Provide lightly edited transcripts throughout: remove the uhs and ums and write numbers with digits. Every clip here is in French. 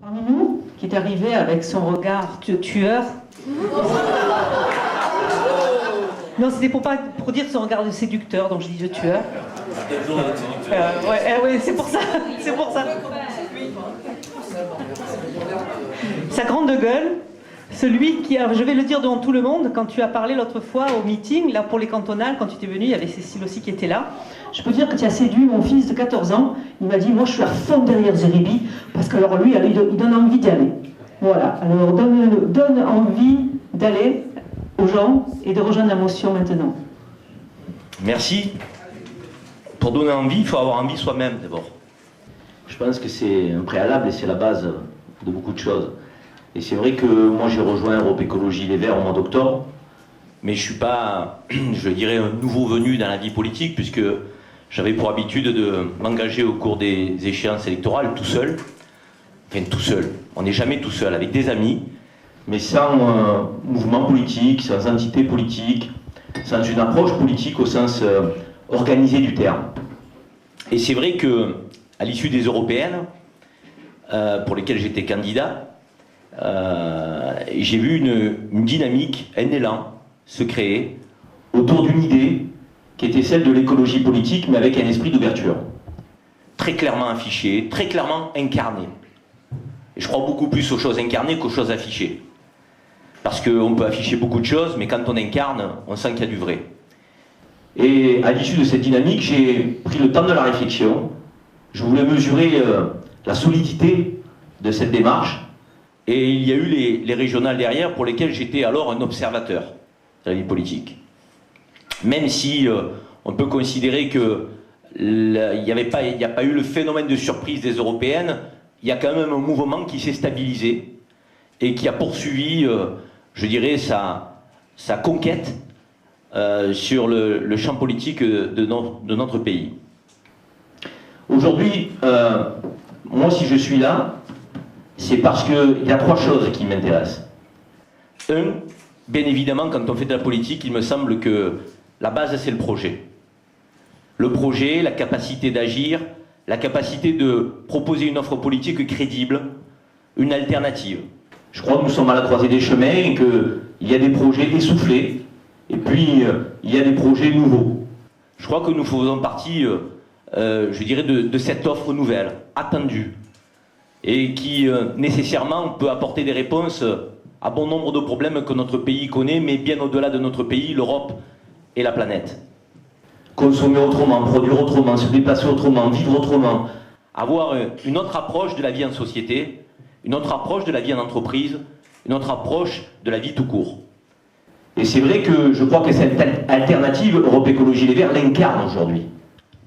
Parmi nous, qui est arrivé avec son regard tueur. Non, c'était pour dire son regard de séducteur, donc je dis de tueur. Ouais, c'est pour ça. C'est pour ça. Sa grande gueule, celui qui a, je vais le dire devant tout le monde, quand tu as parlé l'autre fois au meeting, là pour les cantonales, quand tu étais venu, il y avait Cécile aussi qui était là. Je peux dire que tu as séduit mon fils de 14 ans. Il m'a dit, moi je suis à fond derrière Zeribi, parce que alors lui, il donne envie d'y aller. Voilà, alors donne envie d'aller aux gens et de rejoindre la motion maintenant. Merci. Pour donner envie, il faut avoir envie soi-même d'abord. Je pense que c'est un préalable et c'est la base de beaucoup de choses. Et c'est vrai que moi j'ai rejoint Europe Écologie Les Verts au mois d'octobre, mais je ne suis pas, je dirais, un nouveau venu dans la vie politique, puisque j'avais pour habitude de m'engager au cours des échéances électorales tout seul. Enfin tout seul, on n'est jamais tout seul, avec des amis, mais sans mouvement politique, sans entité politique, sans une approche politique au sens organisé du terme. Et c'est vrai que à l'issue des européennes, pour lesquelles j'étais candidat, j'ai vu une dynamique, un élan se créer autour d'une idée qui était celle de l'écologie politique, mais avec un esprit d'ouverture. Très clairement affiché, très clairement incarné. Et je crois beaucoup plus aux choses incarnées qu'aux choses affichées. Parce qu'on peut afficher beaucoup de choses, mais quand on incarne, on sent qu'il y a du vrai. Et à l'issue de cette dynamique, j'ai pris le temps de la réflexion. Je voulais mesurer la solidité de cette démarche. Et il y a eu les régionales derrière, pour lesquelles j'étais alors un observateur de la vie politique. Même si on peut considérer qu'il n'y a pas eu le phénomène de surprise des européennes, il y a quand même un mouvement qui s'est stabilisé et qui a poursuivi, je dirais, sa conquête sur le champ politique de notre pays. Aujourd'hui, moi si je suis là, c'est parce qu'il y a trois choses qui m'intéressent. Un, bien évidemment, quand on fait de la politique, il me semble que la base, c'est le projet. Le projet, la capacité d'agir, la capacité de proposer une offre politique crédible, une alternative. Je crois que nous sommes à la croisée des chemins et qu'il y a des projets essoufflés, et puis il y a des projets nouveaux. Je crois que nous faisons partie, je dirais, de cette offre nouvelle, attendue, et qui nécessairement peut apporter des réponses à bon nombre de problèmes que notre pays connaît, mais bien au-delà de notre pays, l'Europe et la planète. Consommer autrement, produire autrement, se déplacer autrement, vivre autrement, avoir une autre approche de la vie en société, une autre approche de la vie en entreprise, une autre approche de la vie tout court. Et c'est vrai que je crois que cette alternative, Europe Écologie Les Verts, l'incarne aujourd'hui,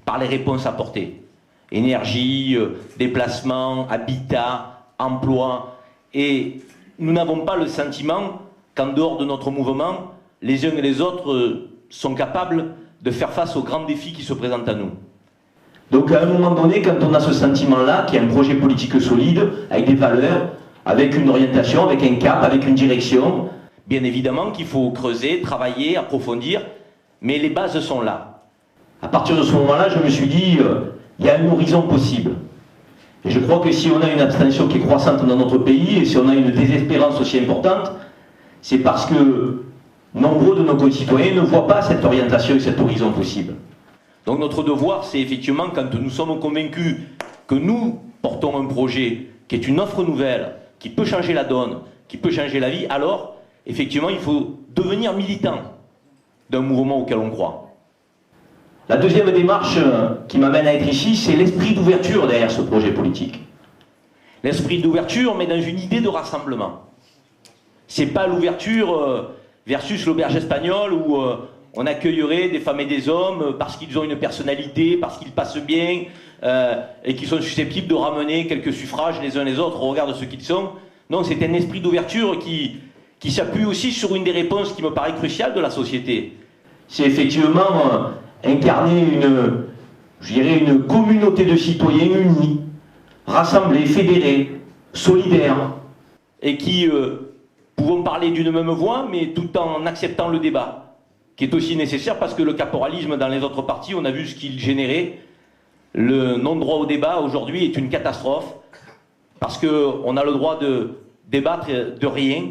par les réponses apportées. Énergie, déplacement, habitat, emploi. Et nous n'avons pas le sentiment qu'en dehors de notre mouvement, les uns et les autres sont capables de faire face aux grands défis qui se présentent à nous. Donc à un moment donné, quand on a ce sentiment-là, qu'il y a un projet politique solide, avec des valeurs, avec une orientation, avec un cap, avec une direction, bien évidemment qu'il faut creuser, travailler, approfondir, mais les bases sont là. À partir de ce moment-là, je me suis dit, il y a un horizon possible. Et je crois que si on a une abstention qui est croissante dans notre pays, et si on a une désespérance aussi importante, c'est parce que nombreux de nos concitoyens ne voient pas cette orientation et cet horizon possible. Donc notre devoir, c'est effectivement, quand nous sommes convaincus que nous portons un projet qui est une offre nouvelle, qui peut changer la donne, qui peut changer la vie, alors, effectivement, il faut devenir militant d'un mouvement auquel on croit. La deuxième démarche qui m'amène à être ici, c'est l'esprit d'ouverture derrière ce projet politique. L'esprit d'ouverture, mais dans une idée de rassemblement. C'est pas l'ouverture versus l'auberge espagnole où on accueillerait des femmes et des hommes parce qu'ils ont une personnalité, parce qu'ils passent bien et qui sont susceptibles de ramener quelques suffrages les uns les autres au regard de ce qu'ils sont. Non, c'est un esprit d'ouverture qui s'appuie aussi sur une des réponses qui me paraît cruciale de la société. C'est effectivement incarner une communauté de citoyens unis, rassemblés, fédérés, solidaires, et qui pouvons parler d'une même voix, mais tout en acceptant le débat, qui est aussi nécessaire parce que le caporalisme dans les autres partis, on a vu ce qu'il générait. Le non-droit au débat aujourd'hui est une catastrophe Parce qu'on a le droit de débattre de rien,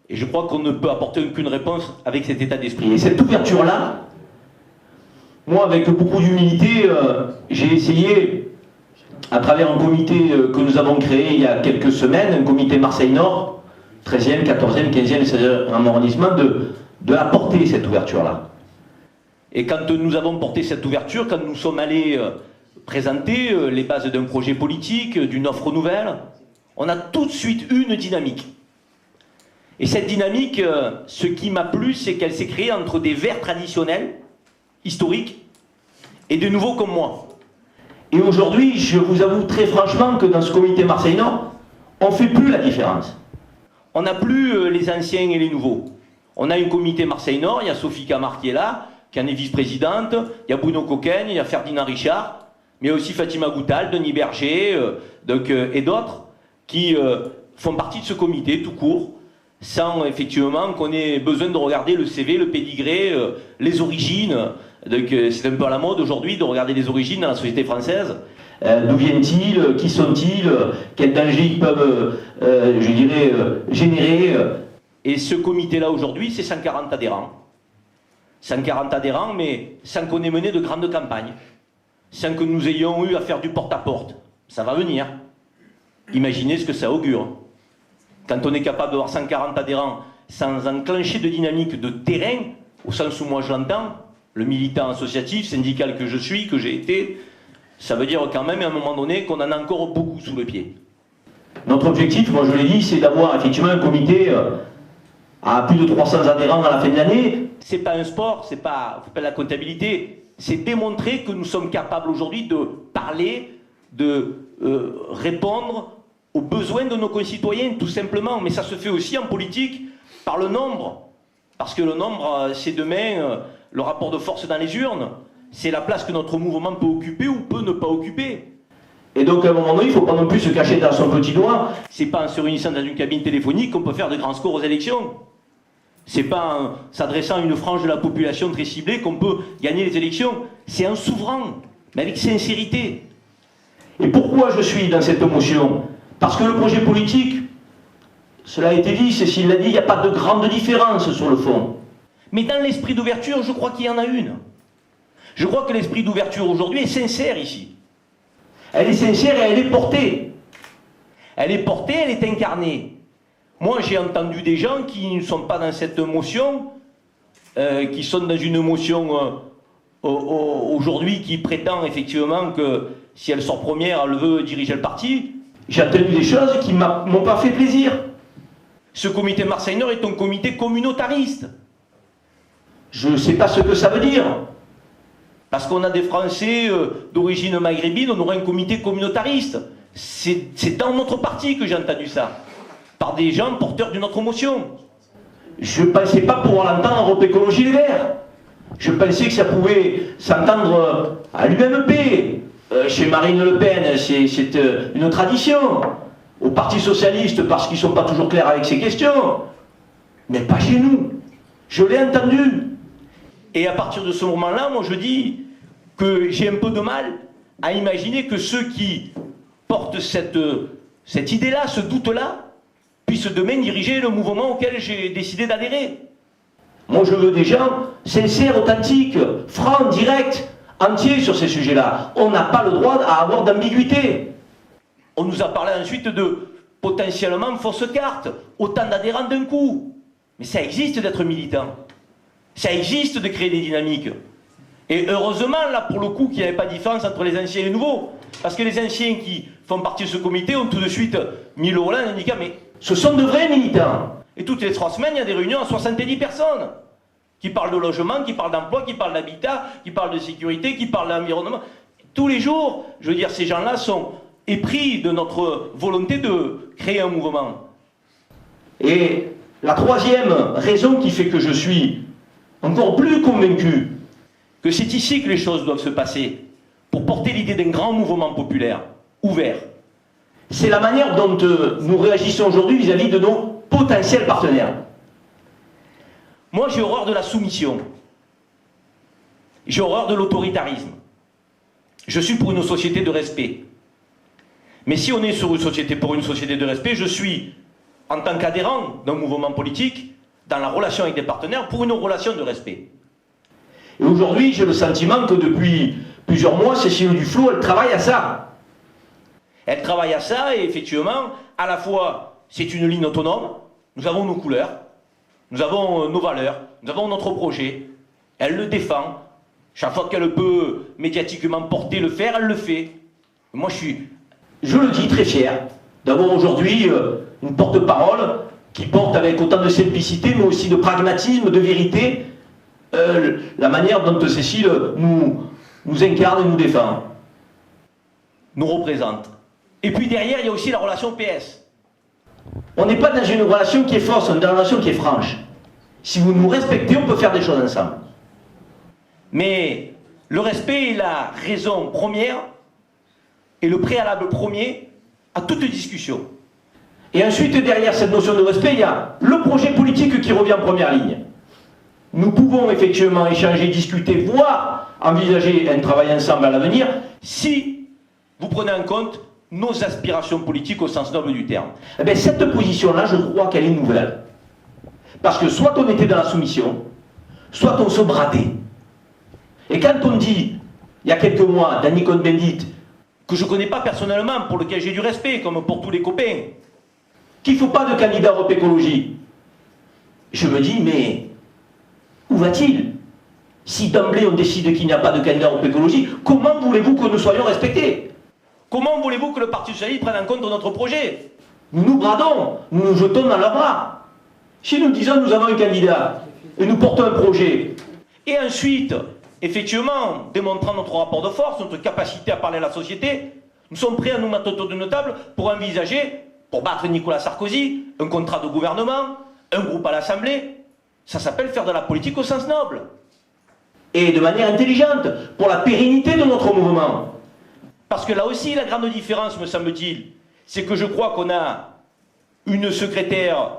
et je crois qu'on ne peut apporter aucune réponse avec cet état d'esprit. Et cette ouverture-là, moi, avec beaucoup d'humilité, j'ai essayé, à travers un comité que nous avons créé il y a quelques semaines, un comité Marseille-Nord, 13e, 14e, 15e, 16e arrondissement, de la porter, cette ouverture-là. Et quand nous avons porté cette ouverture, quand nous sommes allés présenter les bases d'un projet politique, d'une offre nouvelle, on a tout de suite eu une dynamique. Et cette dynamique, ce qui m'a plu, c'est qu'elle s'est créée entre des Verts traditionnels, historiques, et de nouveaux comme moi. Et aujourd'hui, je vous avoue très franchement que dans ce comité Marseille-Nord, on ne fait plus la différence. On n'a plus les anciens et les nouveaux. On a un comité Marseille-Nord, il y a Sophie Camard qui est là, qui en est vice-présidente, il y a Bruno Coquenne, il y a Ferdinand Richard, mais aussi Fatima Goutal, Denis Berger, et d'autres qui font partie de ce comité tout court, sans effectivement qu'on ait besoin de regarder le CV, le pédigré, les origines. C'est un peu à la mode aujourd'hui de regarder les origines dans la société française. D'où viennent-ils? Qui sont-ils? Quels dangers ils peuvent, je dirais, générer? Et ce comité-là aujourd'hui, c'est 140 adhérents. 140 adhérents, mais sans qu'on ait mené de grandes campagnes. Sans que nous ayons eu à faire du porte-à-porte. Ça va venir. Imaginez ce que ça augure. Quand on est capable d'avoir 140 adhérents sans enclencher de dynamique de terrain, au sens où moi je l'entends, le militant associatif, syndical que je suis, que j'ai été, ça veut dire quand même à un moment donné qu'on en a encore beaucoup sous le pied. Notre objectif, moi je l'ai dit, c'est d'avoir effectivement un comité à plus de 300 adhérents à la fin de l'année. C'est pas un sport, c'est pas la comptabilité, c'est démontrer que nous sommes capables aujourd'hui de parler, de répondre aux besoins de nos concitoyens, tout simplement. Mais ça se fait aussi en politique par le nombre. Parce que le nombre, c'est demain le rapport de force dans les urnes. C'est la place que notre mouvement peut occuper ou peut ne pas occuper. Et donc à un moment donné, il ne faut pas non plus se cacher dans son petit doigt. C'est pas en se réunissant dans une cabine téléphonique qu'on peut faire de grands scores aux élections. C'est pas en s'adressant à une frange de la population très ciblée qu'on peut gagner les élections. C'est en s'ouvrant, mais avec sincérité. Et pourquoi je suis dans cette motion? Parce que le projet politique, cela a été dit, Cécile l'a dit, il n'y a pas de grande différence sur le fond. Mais dans l'esprit d'ouverture, je crois qu'il y en a une. Je crois que l'esprit d'ouverture aujourd'hui est sincère ici. Elle est sincère et elle est portée. Elle est portée, elle est incarnée. Moi, j'ai entendu des gens qui ne sont pas dans cette motion, qui sont dans une motion aujourd'hui qui prétend effectivement que si elle sort première, elle veut diriger le parti. J'ai entendu des choses qui ne m'ont pas fait plaisir. Ce comité Marseille-Nord est un comité communautariste. Je ne sais pas ce que ça veut dire. Parce qu'on a des Français d'origine maghrébine, on aurait un comité communautariste. C'est dans notre parti que j'ai entendu ça. Par des gens porteurs d'une autre motion. Je ne pensais pas pouvoir l'entendre en Europe Écologie Les Verts. Je pensais que ça pouvait s'entendre à l'UMP. Chez Marine Le Pen, c'est une tradition. Au Parti Socialiste, parce qu'ils ne sont pas toujours clairs avec ces questions. Mais pas chez nous. Je l'ai entendu. Et à partir de ce moment-là, moi je dis que j'ai un peu de mal à imaginer que ceux qui portent cette idée-là, ce doute-là, puissent demain diriger le mouvement auquel j'ai décidé d'adhérer. Moi je veux des gens sincères, authentiques, francs, directs, entiers sur ces sujets-là. On n'a pas le droit à avoir d'ambiguïté. On nous a parlé ensuite de potentiellement fausses cartes, autant d'adhérents d'un coup. Mais ça existe d'être militant. Ça existe de créer des dynamiques. Et heureusement, là, pour le coup, qu'il n'y avait pas de différence entre les anciens et les nouveaux. Parce que les anciens qui font partie de ce comité ont tout de suite mis le rôle en indiquant, mais ce sont de vrais militants. Et toutes les 3 semaines, il y a des réunions à 70 personnes. Qui parlent de logement, qui parlent d'emploi, qui parlent d'habitat, qui parlent de sécurité, qui parlent d'environnement. Tous les jours, je veux dire, ces gens-là sont épris de notre volonté de créer un mouvement. Et la troisième raison qui fait que je suis encore plus convaincu que c'est ici que les choses doivent se passer pour porter l'idée d'un grand mouvement populaire, ouvert, c'est la manière dont nous réagissons aujourd'hui vis-à-vis de nos potentiels partenaires. Moi, j'ai horreur de la soumission. J'ai horreur de l'autoritarisme. Je suis pour une société de respect. Mais si on est sur une société pour une société de respect, je suis, en tant qu'adhérent d'un mouvement politique, dans la relation avec des partenaires, pour une relation de respect. Et aujourd'hui, j'ai le sentiment que depuis plusieurs mois, Cécile Duflot, elle travaille à ça. Elle travaille à ça, et effectivement, à la fois, c'est une ligne autonome, nous avons nos couleurs, nous avons nos valeurs, nous avons notre projet, elle le défend, chaque fois qu'elle peut médiatiquement porter le faire, elle le fait. Moi, je le dis, très fier d'avoir aujourd'hui une porte-parole qui porte avec autant de simplicité, mais aussi de pragmatisme, de vérité, la manière dont Cécile nous incarne et nous défend, nous représente. Et puis derrière, il y a aussi la relation PS. On n'est pas dans une relation qui est fausse, on est dans une relation qui est franche. Si vous nous respectez, on peut faire des choses ensemble. Mais le respect est la raison première et le préalable premier à toute discussion. Et ensuite, derrière cette notion de respect, il y a le projet politique qui revient en première ligne. Nous pouvons effectivement échanger, discuter, voire envisager un travail ensemble à l'avenir, si vous prenez en compte nos aspirations politiques au sens noble du terme. Eh bien, cette position-là, je crois qu'elle est nouvelle. Parce que soit on était dans la soumission, soit on se bradait. Et quand on dit, il y a quelques mois, Danny Cohn-Bendit, que je ne connais pas personnellement, pour lequel j'ai du respect, comme pour tous les copains, qu'il ne faut pas de candidat Europe Écologie, je me dis, mais où va-t-il? Si d'emblée on décide qu'il n'y a pas de candidat Europe Écologie, comment voulez-vous que nous soyons respectés? Comment voulez-vous que le Parti Socialiste prenne en compte notre projet? Nous nous bradons, nous nous jetons dans leurs bras. Si nous disons nous avons un candidat et nous portons un projet, et ensuite, effectivement, démontrant notre rapport de force, notre capacité à parler à la société, nous sommes prêts à nous mettre autour d'une table pour envisager, pour battre Nicolas Sarkozy, un contrat de gouvernement, un groupe à l'Assemblée. Ça s'appelle faire de la politique au sens noble. Et de manière intelligente, pour la pérennité de notre mouvement. Parce que là aussi, la grande différence, me semble-t-il, c'est que je crois qu'on a une secrétaire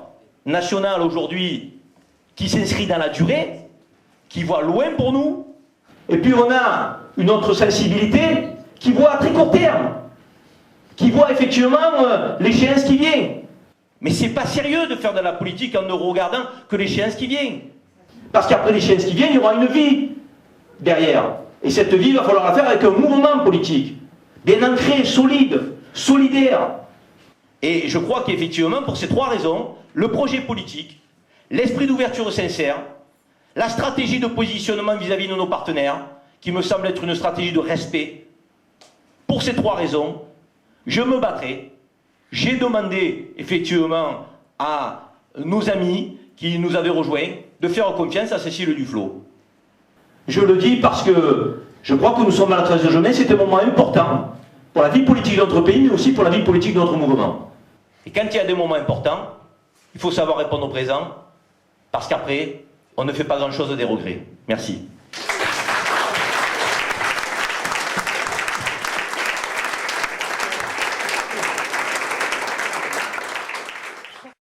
nationale aujourd'hui qui s'inscrit dans la durée, qui voit loin pour nous, et puis on a une autre sensibilité qui voit à très court terme, qui voit effectivement l'échéance qui vient. Mais c'est pas sérieux de faire de la politique en ne regardant que l'échéance qui vient. Parce qu'après l'échéance qui vient, il y aura une vie derrière. Et cette vie, il va falloir la faire avec un mouvement politique, bien ancré, solide, solidaire. Et je crois qu'effectivement, pour ces trois raisons, le projet politique, l'esprit d'ouverture sincère, la stratégie de positionnement vis-à-vis de nos partenaires, qui me semble être une stratégie de respect, pour ces trois raisons, je me battrai. J'ai demandé effectivement à nos amis qui nous avaient rejoints de faire confiance à Cécile Duflot. Je le dis parce que je crois que nous sommes à la 13 juin, c'est un moment important pour la vie politique de notre pays, mais aussi pour la vie politique de notre mouvement. Et quand il y a des moments importants, il faut savoir répondre au présent, parce qu'après, on ne fait pas grand-chose des regrets. Merci.